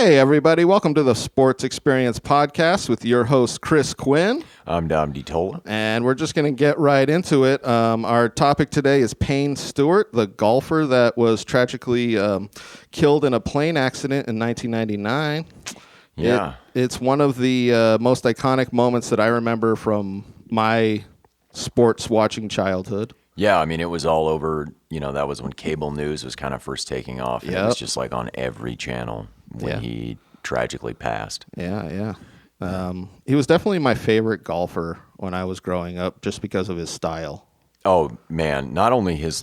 Hey, everybody. Welcome to the Sports Experience Podcast with your host, Chris Quinn. I'm Dominic DiTolla. And we're just going to get right into it. Our topic today is Payne Stewart, the golfer that was tragically killed in a plane accident in 1999. Yeah. It's one of the most iconic moments that I remember from my sports watching childhood. Yeah, I mean, it was all over, that was when cable news was kind of first taking off. And It was just like on every channel when he tragically passed. Yeah. He was definitely my favorite golfer when I was growing up just because of his style. Oh, man, not only his,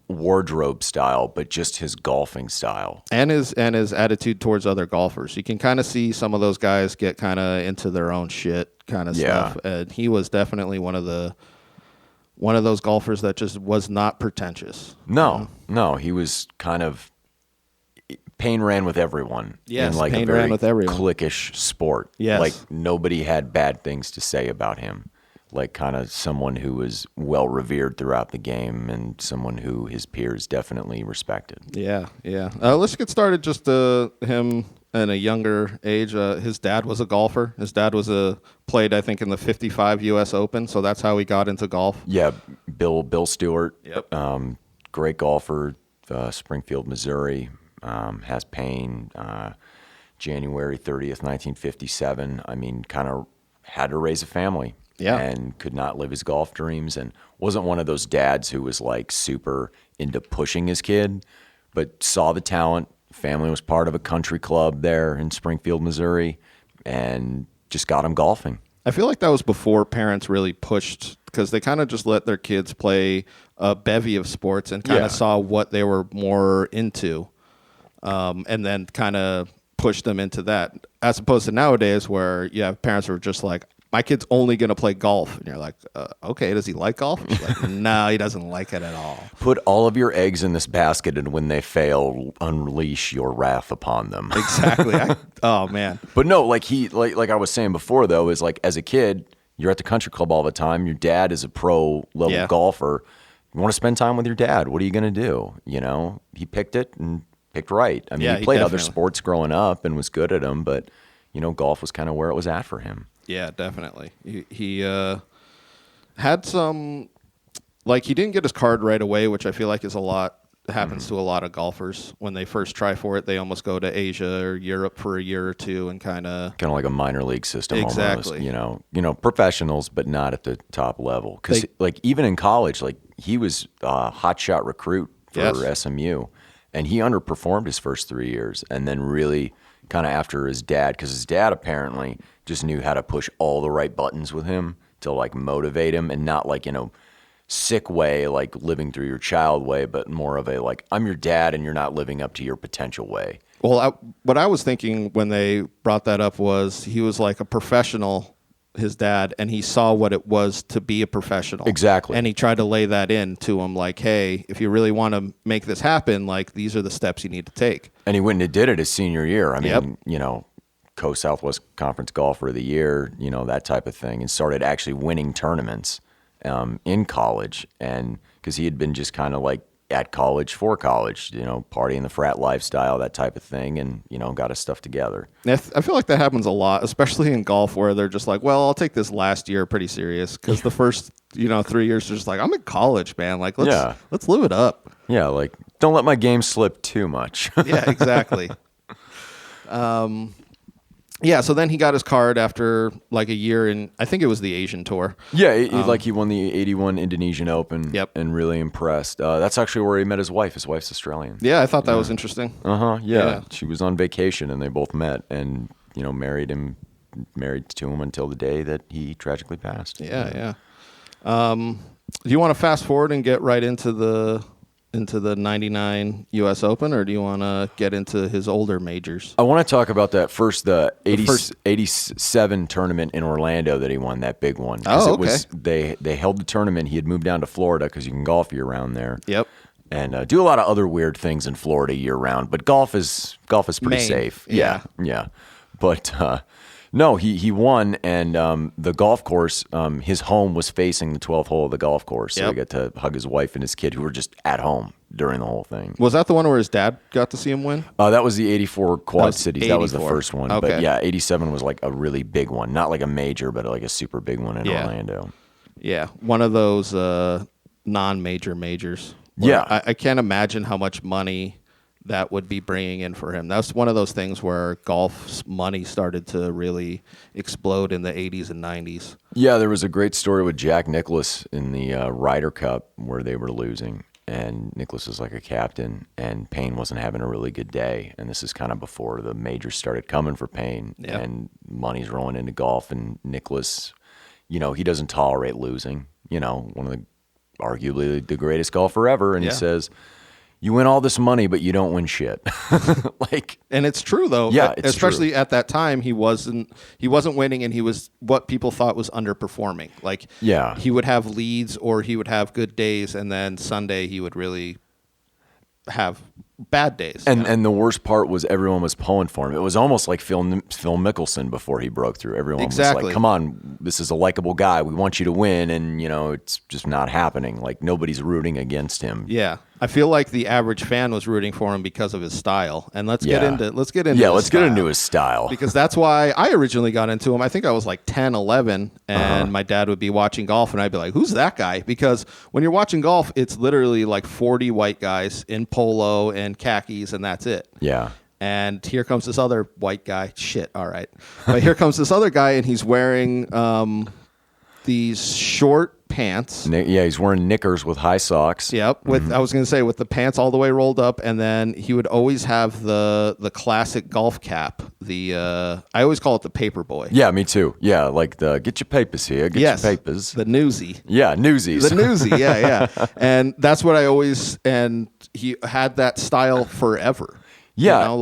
wardrobe style, but just his golfing style. And his attitude towards other golfers. You can kind of see some of those guys get kind of into their own shit kind of stuff. And he was definitely one of those golfers that just was not pretentious. No, he was kind of Payne ran with everyone. Yes, in Payne a very ran with everyone. cliquish sport. Yes. Nobody had bad things to say about him. Kind of someone who was well revered throughout the game and someone who his peers definitely respected. Yeah. Let's get started just him in a younger age. His dad was a golfer. His dad played, I think, in the 55 U.S. Open, so that's how he got into golf. Yeah, Bill Stewart. Yep. Great golfer, Springfield, Missouri. Has Payne, January 30th, 1957. I mean, kind of had to raise a family. Yeah. And could not live his golf dreams and wasn't one of those dads who was super into pushing his kid, but saw the talent. Family was part of a country club there in Springfield, Missouri, and just got him golfing. I feel like that was before parents really pushed, because they kind of just let their kids play a bevy of sports and kind of saw what they were more into, and then kind of pushed them into that, as opposed to nowadays where you have parents who are just like, my kid's only going to play golf. And you're like, okay, does he like golf? He's like, no, he doesn't like it at all. Put all of your eggs in this basket, and when they fail, unleash your wrath upon them. Exactly. Oh, man. But no, like I was saying before, though, is as a kid, you're at the country club all the time. Your dad is a pro-level golfer. You want to spend time with your dad. What are you going to do? He picked it and picked right. I mean, he played other sports growing up and was good at them, but, golf was kind of where it was at for him. Yeah, definitely. He had some, he didn't get his card right away, which I feel like happens to a lot of golfers. When they first try for it, they almost go to Asia or Europe for a year or two and kind of like a minor league system. Exactly. Almost, professionals, but not at the top level. Because even in college, he was a hotshot recruit for SMU, and he underperformed his first 3 years, and then really kind of after his dad, because his dad apparently just knew how to push all the right buttons with him to motivate him, and not sick way, living through your child way, but more of a I'm your dad and you're not living up to your potential way. Well, what I was thinking when they brought that up was he was like a professional, his dad, and he saw what it was to be a professional. Exactly. And he tried to lay that in to him, hey, if you really want to make this happen, these are the steps you need to take. And he went and did it his senior year. I mean, Co-Southwest Conference Golfer of the Year, that type of thing, and started actually winning tournaments in college. And because he had been just kind of at college for college, partying the frat lifestyle, that type of thing, and, got his stuff together. I feel like that happens a lot, especially in golf, where they're just well, I'll take this last year pretty serious, because the first, 3 years, they're just I'm in college, man. Let's live it up. Yeah, don't let my game slip too much. Yeah, exactly. Yeah, so then he got his card after a year in, I think it was the Asian Tour. Yeah, he won the 81 Indonesian Open. Yep. And really impressed. That's actually where he met his wife. His wife's Australian. Yeah, I thought that was interesting. Yeah. She was on vacation and they both met and, married to him until the day that he tragically passed. Yeah. Do you want to fast forward and get right into the 99 U.S. Open, or do you want to get into his older majors? I want to talk about that first, the 87 tournament in Orlando that he won, that big one. Oh, okay. They held the tournament. He had moved down to Florida because you can golf year-round there. Yep. And do a lot of other weird things in Florida year-round, but golf is pretty safe. Yeah. Yeah. But No, he won, and the golf course, his home was facing the 12th hole of the golf course, so he got to hug his wife and his kid, who were just at home during the whole thing. Was that the one where his dad got to see him win? That was the 84 Quad Cities. 84. That was the first one. Okay. But yeah, 87 was like a really big one. Not like a major, but like a super big one in Orlando. Yeah, one of those non-major majors. Yeah. I can't imagine how much money that would be bringing in for him. That's one of those things where golf's money started to really explode in the 80s and 90s. Yeah, there was a great story with Jack Nicklaus in the Ryder Cup where they were losing, and Nicklaus was like a captain, and Payne wasn't having a really good day. And this is kind of before the majors started coming for Payne, and money's rolling into golf, and Nicklaus, he doesn't tolerate losing. One of the arguably the greatest golfer ever, and he says, you win all this money, but you don't win shit. And it's true though. Yeah, it's especially true. at that time, he wasn't winning, and he was what people thought was underperforming. He would have leads or he would have good days, and then Sunday he would really have bad days. And the worst part was everyone was pulling for him. It was almost like Phil Mickelson before he broke through. Everyone was like, come on, this is a likable guy. We want you to win. And, it's just not happening. Like, nobody's rooting against him. Yeah. I feel like the average fan was rooting for him because of his style. And let's get into his style. Because that's why I originally got into him. I think I was like 10, 11, and my dad would be watching golf, and I'd be like, who's that guy? Because when you're watching golf, it's literally like 40 white guys in polo and khakis, and that's it. Yeah. And here comes this other white guy. Shit, all right. But here comes this other guy, and he's wearing these short pants. Yeah, he's wearing Knickers with high socks. Yep. I was going to say with the pants all the way rolled up, and then he would always have the classic golf cap. I always call it the paper boy. Yeah, me too. Yeah, like the get your papers here, get your papers. The newsie. Yeah, newsies. The newsie. Yeah. And that's what I always. And he had that style forever. Yeah,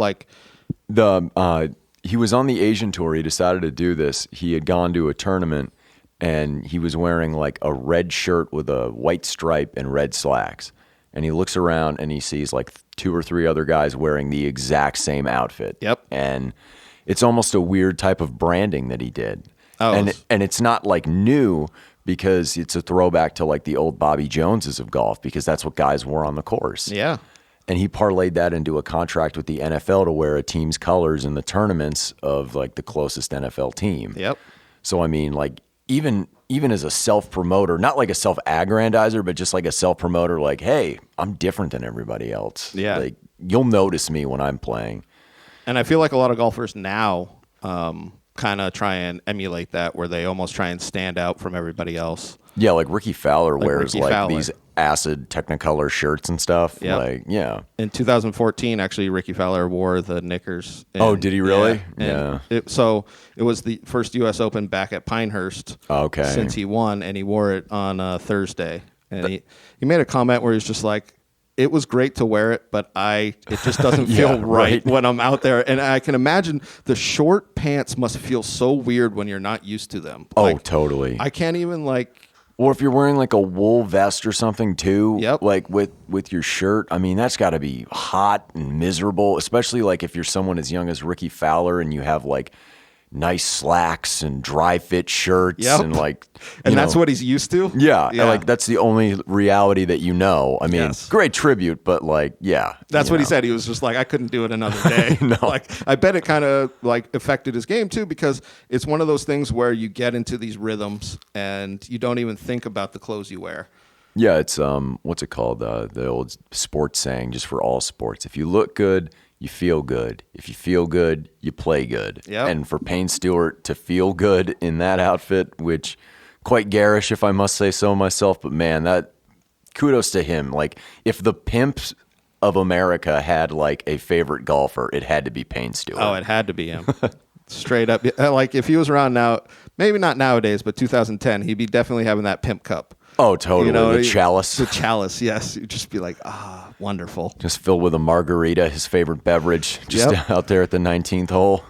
he was on the Asian tour. He decided to do this. He had gone to a tournament, and he was wearing like a red shirt with a white stripe and red slacks. And he looks around and he sees like 2 or 3 other guys wearing the exact same outfit. Yep. And it's almost a weird type of branding that he did. Oh, and it's not like new, because it's a throwback to like the old Bobby Joneses of golf, because that's what guys wore on the course. Yeah. And he parlayed that into a contract with the NFL to wear a team's colors in the tournaments of like the closest NFL team. Yep. So, I mean, like, even as a self-promoter, not like a self-aggrandizer, but just like a self-promoter, like, hey, I'm different than everybody else. Yeah. Like, you'll notice me when I'm playing. And I feel like a lot of golfers now kind of try and emulate that, where they almost try and stand out from everybody else. Yeah, like Ricky Fowler wears these acid Technicolor shirts and stuff. Yep. Like, yeah. In 2014, actually, Ricky Fowler wore the Knickers. Oh, did he really? Yeah. So it was the first U.S. Open back at Pinehurst. Okay. Since he won, and he wore it on Thursday. And he made a comment where he's just like, it was great to wear it, but it just doesn't feel right when I'm out there. And I can imagine the short pants must feel so weird when you're not used to them. Oh, totally. I can't even Or if you're wearing like a wool vest or something too, Yep. like with your shirt, I mean, that's got to be hot and miserable, especially like if you're someone as young as Ricky Fowler and you have like nice slacks and dry fit shirts and like, and that's what he's used to. Yeah. Like that's the only reality that I mean, great tribute, but like, yeah. That's what he said. He was just like, I couldn't do it another day. No. Like, I bet it kind of like affected his game too, because it's one of those things where you get into these rhythms and you don't even think about the clothes you wear. Yeah. It's, what's it called? The old sports saying, just for all sports. If you look good, you feel good. If you feel good, you play good. Yep. And for Payne Stewart to feel good in that outfit, which quite garish if I must say so myself, but man, that kudos to him. Like, if the pimps of America had like a favorite golfer, it had to be Payne Stewart. Oh, it had to be him. Straight up. Like, if he was around now, maybe not nowadays, but 2010, he'd be definitely having that pimp cup. Oh, totally. The chalice. The chalice, yes. You'd just be like, wonderful. Just filled with a margarita, his favorite beverage, just out there at the 19th hole.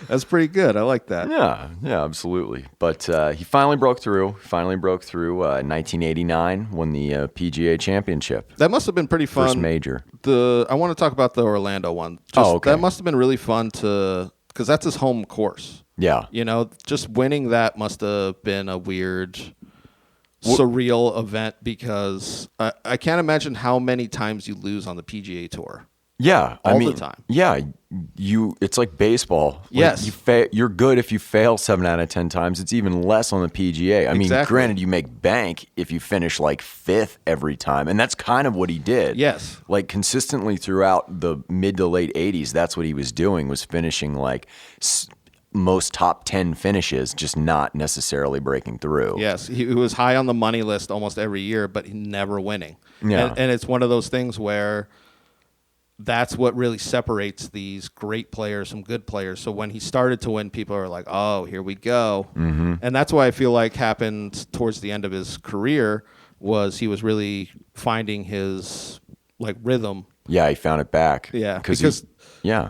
That's pretty good. I like that. Yeah, absolutely. But he finally broke through. 1989, won the PGA Championship. That must have been pretty fun. First major. I want to talk about the Orlando one. Okay. That must have been really fun to because that's his home course. Yeah. You know, just winning that must have been a weird, surreal event, because I can't imagine how many times you lose on the PGA Tour. Yeah, all the time. Yeah, it's like baseball. Yes, you're good if you fail 7 out of 10 times. It's even less on the PGA. I mean, granted, you make bank if you finish like 5th every time, and that's kind of what he did. Yes, like consistently throughout the mid to late 80s, that's what he was doing, was finishing like most top 10 finishes, just not necessarily breaking through. Yes, he was high on the money list almost every year, but he never winning. Yeah, and it's one of those things where that's what really separates these great players from good players. So when he started to win, people are like, oh, here we go. Mm-hmm. And that's why I feel like happened towards the end of his career was he was really finding his like rhythm. Yeah, he found it back. Yeah. Yeah.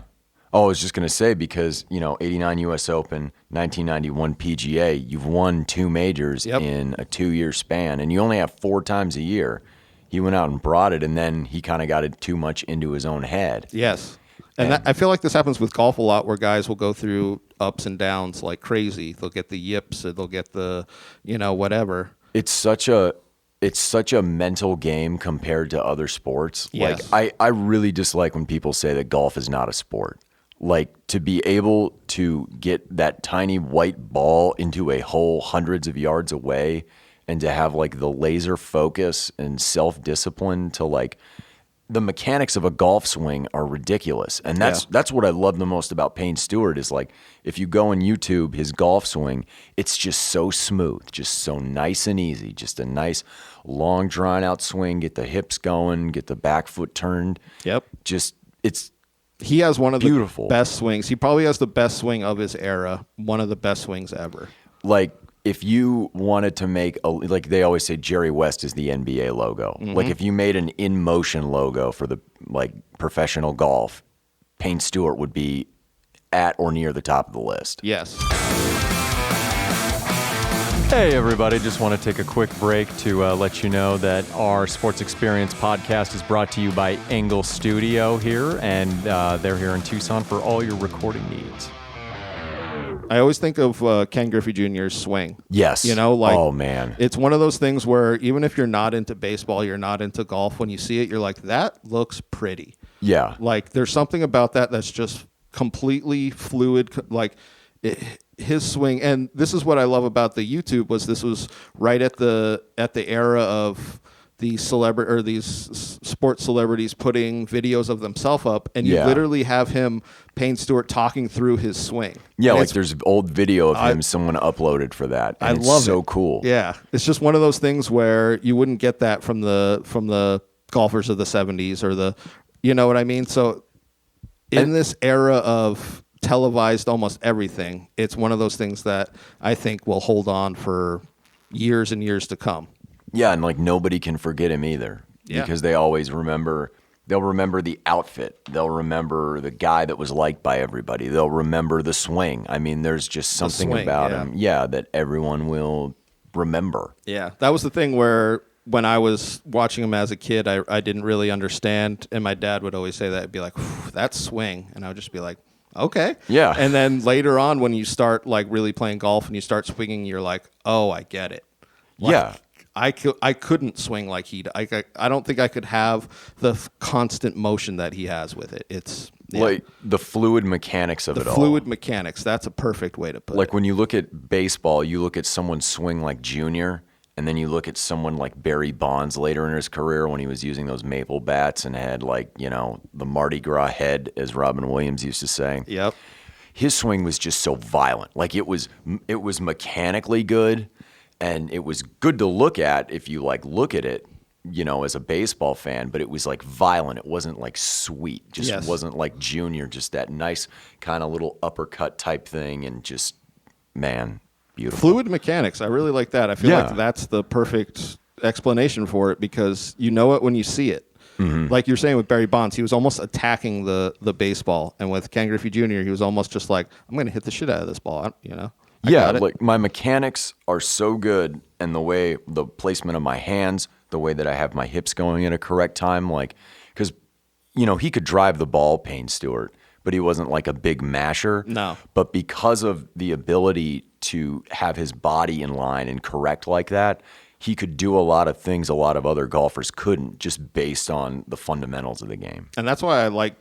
Oh, I was just going to say, because, 89 U.S. Open, 1991 PGA, you've won 2 majors in a 2-year span, and you only have 4 times a year. He went out and brought it, and then he kind of got it too much into his own head. Yes. And I feel like this happens with golf a lot, where guys will go through ups and downs like crazy. They'll get the yips, or they'll get the, whatever. It's such a mental game compared to other sports. Yes. Like, I really dislike when people say that golf is not a sport. Like, to be able to get that tiny white ball into a hole hundreds of yards away, and to have like the laser focus and self-discipline to like, the mechanics of a golf swing are ridiculous. And that's what I love the most about Payne Stewart, is like, if you go on YouTube, his golf swing, it's just so smooth, just so nice and easy, just a nice long drawn out swing, get the hips going, get the back foot turned. Yep. He has one of the beautiful best swings. He probably has the best swing of his era, one of the best swings ever. Like, if you wanted to make like they always say, Jerry West is the NBA logo. Mm-hmm. Like, if you made an in motion logo for the like professional golf, Payne Stewart would be at or near the top of the list. Yes. Hey everybody, just want to take a quick break to let you know that our Sports Experience podcast is brought to you by Engle Studio here, and they're here in Tucson for all your recording needs. I always think of Ken Griffey Jr.'s swing. Yes. Oh, man. It's one of those things where even if you're not into baseball, you're not into golf, when you see it, you're like, that looks pretty. Yeah. Like, there's something about that that's just completely fluid. Like, his swing, and this is what I love about the YouTube, was this was right at the era of these sports celebrities putting videos of themselves up, and you literally have Payne Stewart talking through his swing. Yeah, and like there's old video of him someone uploaded for that. And I love it. So cool. Yeah, it's just one of those things where you wouldn't get that from the golfers of the 70s or the, you know what I mean? So in this era of televised almost everything, it's one of those things that I think will hold on for years and years to come. Yeah, and like nobody can forget him either, because they always remember. They'll remember the outfit. They'll remember the guy that was liked by everybody. They'll remember the swing. I mean, there's just something about him, that everyone will remember. Yeah, that was the thing where when I was watching him as a kid, I didn't really understand, and my dad would always say that. He'd be like, that swing, and I would just be like, okay. Yeah. And then later on, when you start like really playing golf and you start swinging, you're like, oh, I get it. Like, yeah. I couldn't swing like he. I don't think I could have the constant motion that he has with it. It's like the fluid mechanics of it all. The fluid mechanics. That's a perfect way to put it. Like when you look at baseball, you look at someone swing like Junior, and then you look at someone like Barry Bonds later in his career when he was using those maple bats and had like, the Mardi Gras head, as Robin Williams used to say. Yep. His swing was just so violent. Like it was mechanically good, and it was good to look at if you like look at it, as a baseball fan, but it was like violent. It wasn't like sweet. Just wasn't like Junior, just that nice kind of little uppercut type thing, and just, man, beautiful. Fluid mechanics. I really like that. I feel like that's the perfect explanation for it, because you know it when you see it. Mm-hmm. Like you're saying with Barry Bonds, he was almost attacking the baseball, and with Ken Griffey Jr., he was almost just like, I'm going to hit the shit out of this ball, like my mechanics are so good, and the placement of my hands, the way that I have my hips going at a correct time, like, because, he could drive the ball, Payne Stewart, but he wasn't like a big masher. No. But because of the ability to have his body in line and correct like that, he could do a lot of things a lot of other golfers couldn't, just based on the fundamentals of the game. And that's why I like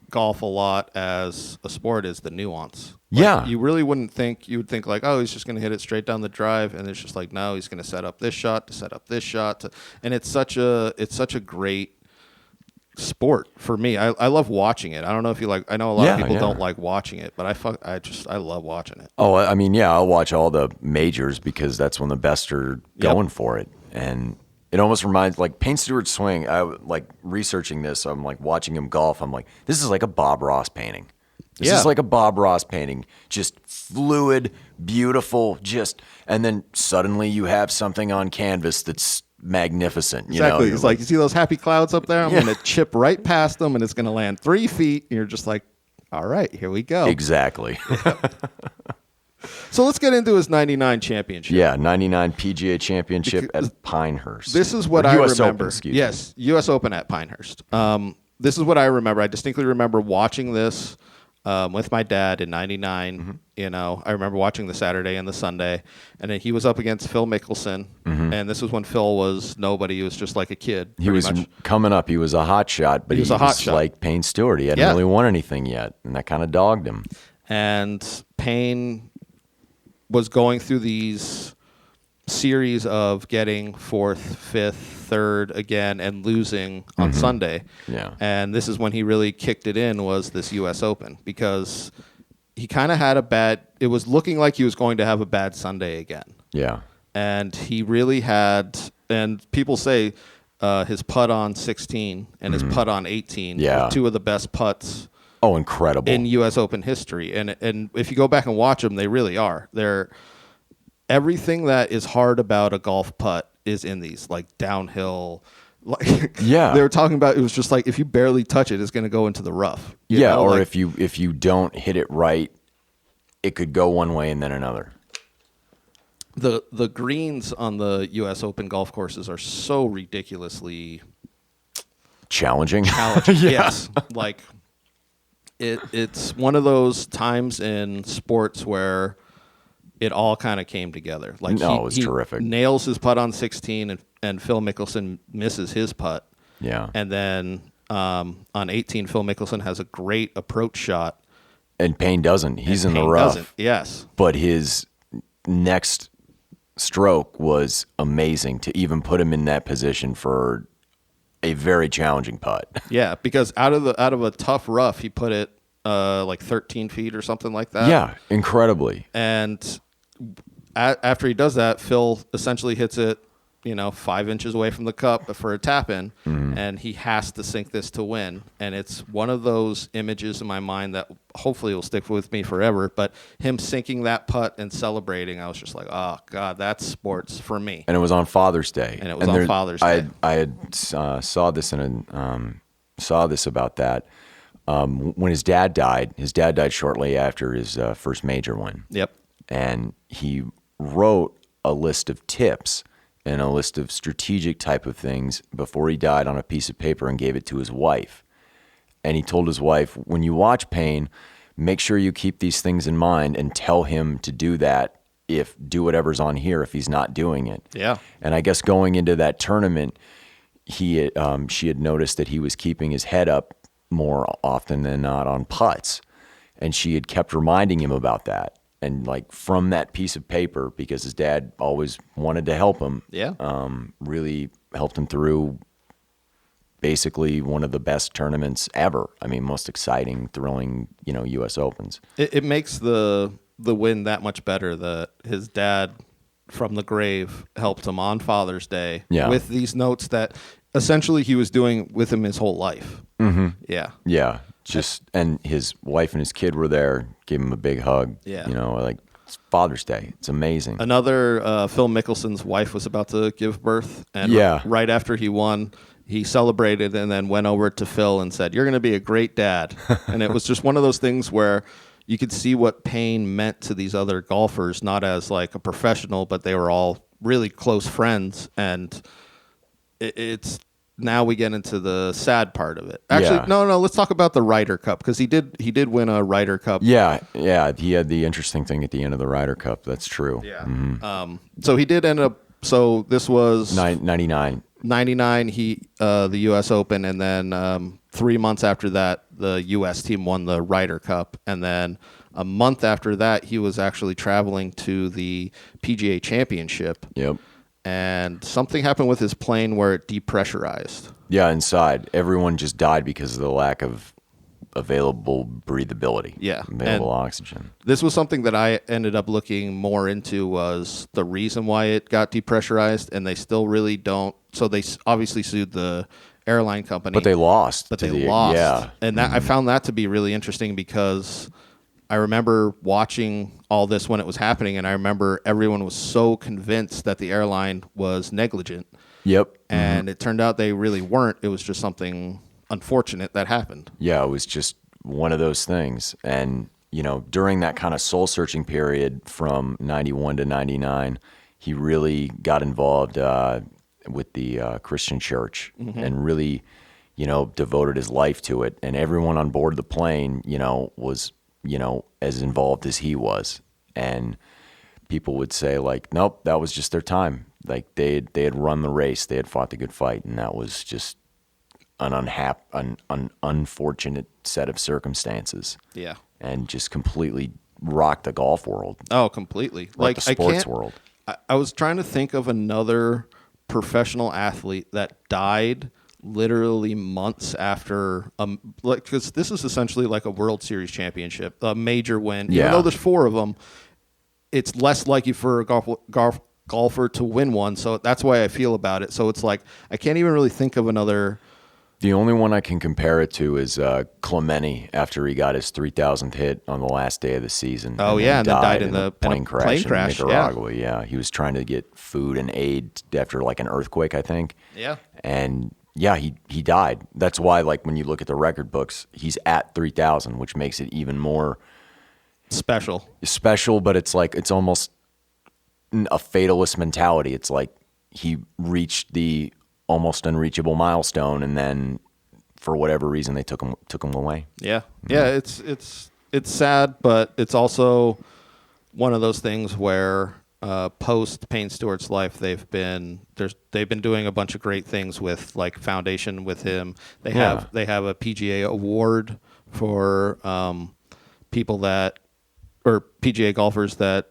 golf a lot as a sport, is the nuance. Yeah. You really wouldn't think, you would think like, oh, he's just going to hit it straight down the drive. And it's just like, no, he's going to set up this shot to set up this shot. And it's such a great sport for me. I love watching it. I don't know if you like, I know a lot of people don't like watching it, but I love watching it. Oh, I mean, yeah, I'll watch all the majors because that's when the best are going for it. And it almost reminds, like Payne Stewart's swing, like researching this, I'm like watching him golf. I'm like, this is like a Bob Ross painting. This is like a Bob Ross painting. Just fluid, beautiful, and then suddenly you have something on canvas that's magnificent. Exactly. You know? It's like, you see those happy clouds up there? I'm going to chip right past them, and it's going to land 3 feet. And you're just like, all right, here we go. Exactly. So let's get into his 99 championship. Yeah, 99 PGA championship at Pinehurst. This is what I remember. Open, excuse yes, me. U.S. Open at Pinehurst. This is what I remember. I distinctly remember watching this with my dad in 99. Mm-hmm. You know, I remember watching the Saturday and the Sunday. And then he was up against Phil Mickelson. Mm-hmm. And this was when Phil was nobody. He was just like a kid. He was coming up. He was a hot shot, but he was like Payne Stewart. He hadn't really won anything yet. And that kind of dogged him. And Payne was going through these series of getting 4th, 5th, 3rd again and losing on Sunday. Yeah. And this is when he really kicked it in, was this U.S. Open, because he kind of had it was looking like he was going to have a bad Sunday again. Yeah. And he really had, and people say his putt on 16 and his putt on 18 were two of the best putts. Oh, incredible. In U.S. Open history. And if you go back and watch them, they really are. Everything that is hard about a golf putt is in these, like downhill. Like they were talking about, it was just like, if you barely touch it, it's going to go into the rough. You know? Or like, if you don't hit it right, it could go one way and then another. The greens on the U.S. Open golf courses are so ridiculously challenging. Yes. Like, it's one of those times in sports where it all kind of came together. Like it was terrific. Nails his putt on 16, and Phil Mickelson misses his putt. Yeah. And then on 18, Phil Mickelson has a great approach shot. And Payne doesn't. He's in the rough. Doesn't. Yes. But his next stroke was amazing to even put him in that position for a very challenging putt. Yeah, because out of a tough rough, he put it like 13 feet or something like that. Yeah, incredibly. And after he does that, Phil essentially hits it, 5 inches away from the cup for a tap in, and he has to sink this to win. And it's one of those images in my mind that hopefully will stick with me forever. But him sinking that putt and celebrating, I was just like, oh God, that's sports for me. And it was on Father's Day. And it was on Father's Day. I had saw this about that. When his dad died shortly after his first major win. Yep. And he wrote a list of tips and a list of strategic type of things before he died on a piece of paper and gave it to his wife. And he told his wife, when you watch Payne, make sure you keep these things in mind and tell him to do that, do whatever's on here if he's not doing it. Yeah. And I guess going into that tournament, she had noticed that he was keeping his head up more often than not on putts. And she had kept reminding him about that. And like from that piece of paper, because his dad always wanted to help him, really helped him through basically one of the best tournaments ever. I mean, most exciting, thrilling, U.S. Opens. It makes the win that much better that his dad from the grave helped him on Father's Day with these notes that essentially he was doing with him his whole life. Mm-hmm. Yeah. Yeah. And his wife and his kid were there, gave him a big hug. Yeah. Like it's Father's Day. It's amazing. Another, Phil Mickelson's wife was about to give birth. And right after he won, he celebrated and then went over to Phil and said, "You're going to be a great dad." And it was just one of those things where you could see what Payne meant to these other golfers, not as like a professional, but they were all really close friends. And it's now we get into the sad part of it. Actually, no. Let's talk about the Ryder Cup, because he did win a Ryder Cup. Yeah. He had the interesting thing at the end of the Ryder Cup. That's true. Yeah. Mm-hmm. So he did end up. So this was 99. 99. The U.S. Open, and then 3 months after that, the U.S. team won the Ryder Cup, and then a month after that, he was actually traveling to the PGA Championship. Yep. And something happened with his plane where it depressurized. Yeah, inside. Everyone just died because of the lack of available breathability. Yeah. Available oxygen. This was something that I ended up looking more into, was the reason why it got depressurized, and they still really don't. So they obviously sued the airline company. But they lost. Lost. Yeah. And that I found that to be really interesting, because I remember watching all this when it was happening, and I remember everyone was so convinced that the airline was negligent. Yep. And it turned out they really weren't. It was just something unfortunate that happened. Yeah, it was just one of those things. And, during that kind of soul-searching period from 91 to 99, he really got involved with the Christian church and really, devoted his life to it. And everyone on board the plane, was as involved as he was. And people would say, like, nope, that was just their time. Like, they had run the race, they had fought the good fight, and that was just an unfortunate set of circumstances. Yeah. And just completely rocked the golf world. Oh, completely. Like the sports world. I was trying to think of another professional athlete that died literally months after, because this is essentially like a World Series championship, a major win. Yeah. Even though there's 4 of them, it's less likely for a golfer to win one. So that's why I feel about it. So it's like, I can't even really think of another. The only one I can compare it to is Clemente after he got his 3,000th hit on the last day of the season. Oh, and then died in the plane crash in Nicaragua. Yeah. He was trying to get food and aid after like an earthquake, I think. Yeah. And yeah, he died. That's why, like, when you look at the record books, he's at 3,000, which makes it even more special. But it's like, it's almost a fatalist mentality. It's like he reached the almost unreachable milestone, and then for whatever reason they took him away. Yeah. It's sad, but it's also one of those things where post Payne Stewart's life, they've been doing a bunch of great things with, like, foundation with him. They have a PGA award for people that, or PGA golfers that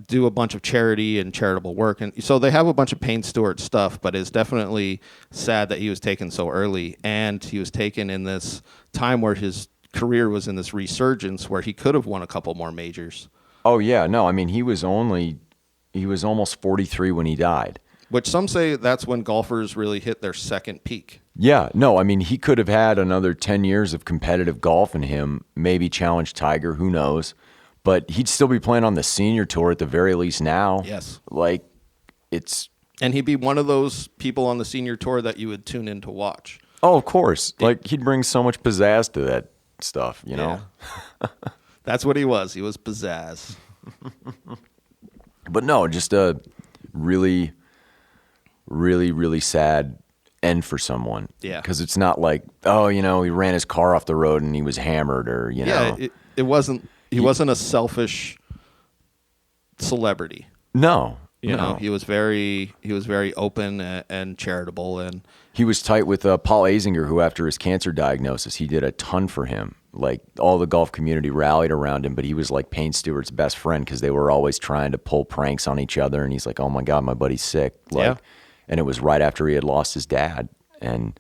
do a bunch of charity and charitable work. And so they have a bunch of Payne Stewart stuff, but it's definitely sad that he was taken so early, and he was taken in this time where his career was in this resurgence where he could have won a couple more majors. Oh yeah, no, I mean, he was almost 43 when he died. Which some say that's when golfers really hit their second peak. Yeah, no, I mean, he could have had another 10 years of competitive golf in him, maybe challenge Tiger, who knows. But he'd still be playing on the senior tour at the very least now. Yes. Like, it's... And he'd be one of those people on the senior tour that you would tune in to watch. Oh, of course. Like, he'd bring so much pizzazz to that stuff, you know? That's what he was. He was pizzazz. But no, just a really, really, really sad end for someone. Yeah. Because it's not like, oh, he ran his car off the road and he was hammered, or, you know. Yeah, it wasn't... He wasn't a selfish celebrity. No, you know, he was very open and charitable, and he was tight with Paul Azinger, who after his cancer diagnosis, he did a ton for him. Like, all the golf community rallied around him, but he was like Payne Stewart's best friend because they were always trying to pull pranks on each other. And he's like, "Oh my God, my buddy's sick." And it was right after he had lost his dad, and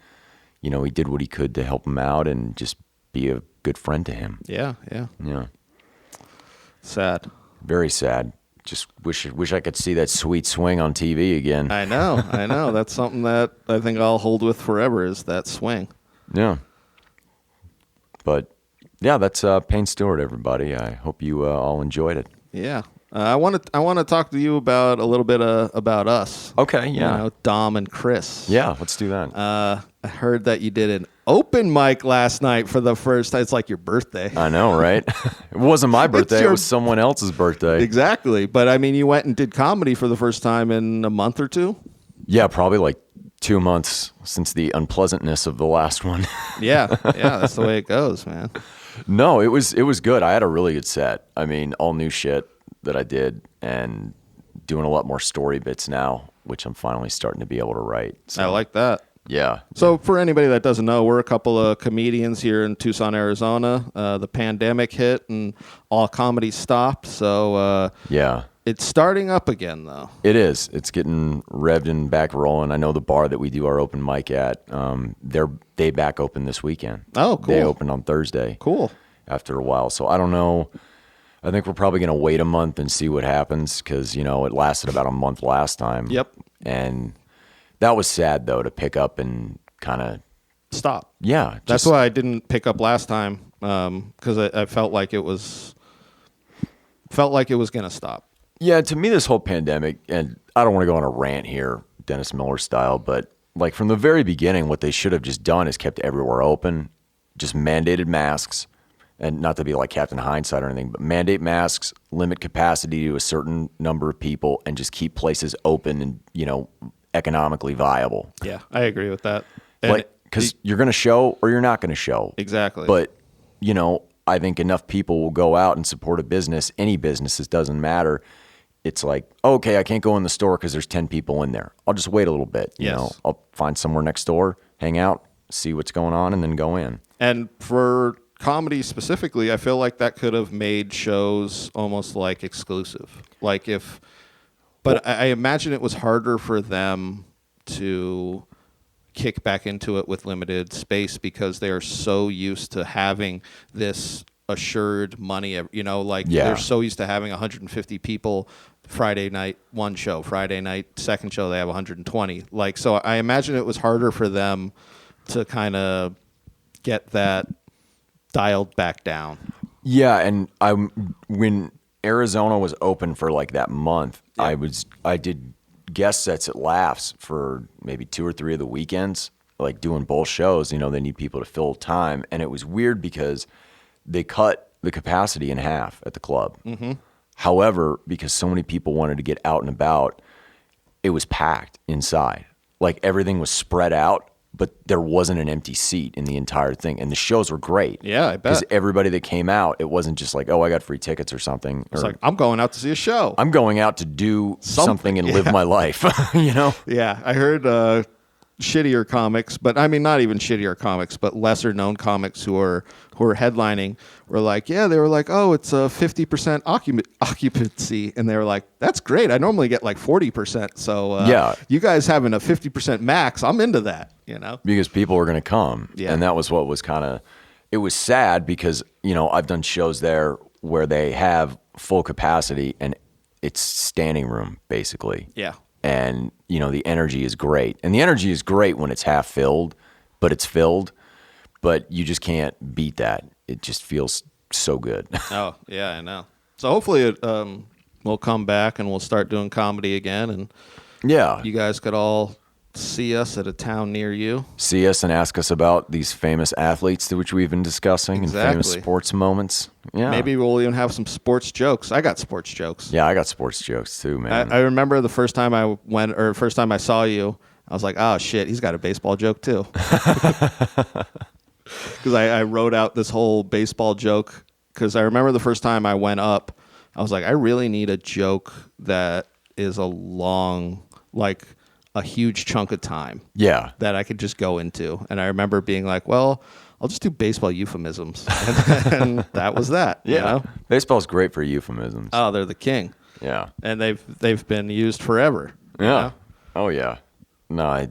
he did what he could to help him out and just be a good friend to him. Yeah. Sad. Very sad. Just wish I could see that sweet swing on TV again. I know. That's something that I think I'll hold with forever, is that swing. Yeah. But yeah, that's Payne Stewart, everybody. I hope you all enjoyed it. Yeah. I want to talk to you about a little bit about us. Okay, yeah. Dom and Chris. Yeah, let's do that. I heard that you did an open mic last night for the first time. It's like your birthday. I know, right? It wasn't my birthday. It was someone else's birthday. Exactly. But, I mean, you went and did comedy for the first time in a month or two? Yeah, probably like 2 months since the unpleasantness of the last one. Yeah, that's the way it goes, man. No, it was good. I had a really good set. I mean, all new shit that I did, and doing a lot more story bits now, which I'm finally starting to be able to write. So, I like that. Yeah. So for anybody that doesn't know, we're a couple of comedians here in Tucson, Arizona. The pandemic hit and all comedy stopped. So yeah. It's starting up again, though. It is. It's getting revved and back rolling. I know the bar that we do our open mic at, they back open this weekend. Oh, cool. They opened on Thursday. Cool. After a while. So I don't know. I think we're probably going to wait a month and see what happens because, it lasted about a month last time. Yep. And that was sad, though, to pick up and kind of stop. Yeah. That's why I didn't pick up last time because I felt like it was going to stop. Yeah, to me, this whole pandemic, and I don't want to go on a rant here, Dennis Miller style, but like from the very beginning, what they should have just done is kept everywhere open, just mandated masks, and not to be like Captain Hindsight or anything, but mandate masks, limit capacity to a certain number of people, and just keep places open and, economically viable. Yeah, I agree with that. Because you're going to show or you're not going to show. Exactly. But, I think enough people will go out and support a business, any business, it doesn't matter. It's like, okay, I can't go in the store because there's 10 people in there. I'll just wait a little bit. Yes. I'll find somewhere next door, hang out, see what's going on, and then go in. And for comedy specifically, I feel like that could have made shows almost like exclusive. I imagine it was harder for them to kick back into it with limited space because they are so used to having this assured money, they're so used to having 150 people Friday night, one show, Friday night, second show, they have 120. So I imagine it was harder for them to kind of get that dialed back down. Yeah. And when Arizona was open for like that month, I did guest sets at Laughs for maybe 2 or 3 of the weekends, like doing both shows. They need people to fill time. And it was weird because they cut the capacity in half at the club. Mm-hmm. However, because so many people wanted to get out and about, it was packed inside. Like everything was spread out, but there wasn't an empty seat in the entire thing. And the shows were great. Yeah, I bet. Because everybody that came out, it wasn't just like, oh, I got free tickets or something. It's like, I'm going out to see a show. I'm going out to do something and live my life, Yeah, I heard shittier comics, but I mean, not even shittier comics, but lesser known comics who are headlining were like, they were like, oh, it's a 50% occupancy. And they were like, that's great. I normally get like 40%. So you guys having a 50% max, I'm into that, Because people were going to come. Yeah. And that was what was it was sad because, I've done shows there where they have full capacity and it's standing room basically. Yeah. And, the energy is great. And the energy is great when it's half filled, but it's filled. But you just can't beat that. It just feels so good. Oh, yeah, I know. So hopefully it will come back and we'll start doing comedy again. And you guys could all see us at a town near you. See us and ask us about these famous athletes to which we've been discussing and famous sports moments. Yeah. Maybe we'll even have some sports jokes. I got sports jokes. Yeah, I got sports jokes too, man. I remember the first time I went, or first time I saw you, I was like, oh, shit, he's got a baseball joke too. Because I wrote out this whole baseball joke. Because I remember the first time I went up, I was like, I really need a joke that is a long, like a huge chunk of time. Yeah. That I could just go into. And I remember being like, well, I'll just do baseball euphemisms. And that was that. Yeah. Baseball's great for euphemisms. Oh, they're the king. Yeah. And they've been used forever. Yeah. Oh, yeah. No,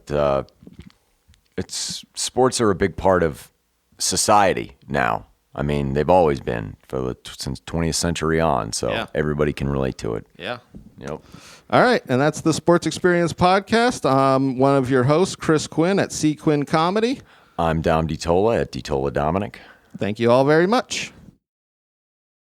it's sports are a big part of society now. I mean, they've always been since 20th century on, so everybody can relate to it. Yeah. Yep. All right, and that's the Sports Experience Podcast. I'm one of your hosts, Chris Quinn at C. Quinn Comedy. I'm Dom DiTolla at DiTolla Dominic. Thank you all very much.